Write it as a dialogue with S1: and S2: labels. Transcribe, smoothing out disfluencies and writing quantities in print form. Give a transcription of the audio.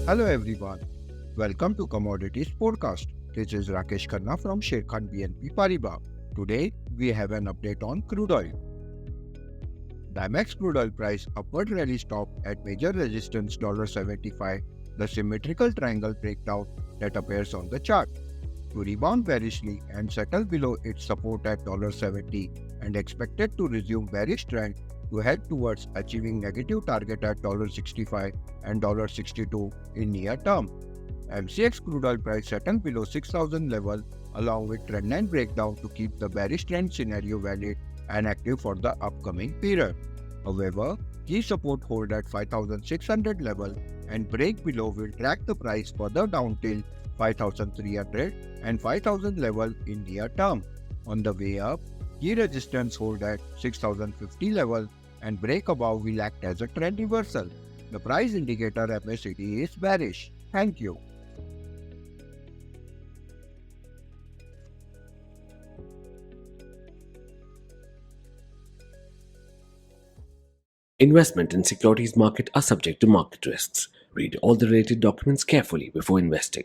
S1: Hello everyone, welcome to Commodities Podcast. This is Rakesh Khanna from Sharekhan BNP Paribas. Today we have an update on crude oil. The Amex crude oil price upward rally stopped at major resistance $75, the symmetrical triangle breakdown that appears on the chart, to rebound bearishly and settle below its support at $70 and expected to resume bearish trend to head towards achieving negative target at $65 and $62 in near term. MCX crude oil price settled below 6,000 level along with trendline breakdown to keep the bearish trend scenario valid and active for the upcoming period. However, key support hold at 5,600 level and break below will drag the price further down till 5,300 and 5,000 level in near term. On the way up, key resistance hold at 6,050 level and break above will act as a trend reversal. The price indicator MACD is bearish. Thank you.
S2: Investment in securities market are subject to market risks. Read all the related documents carefully before investing.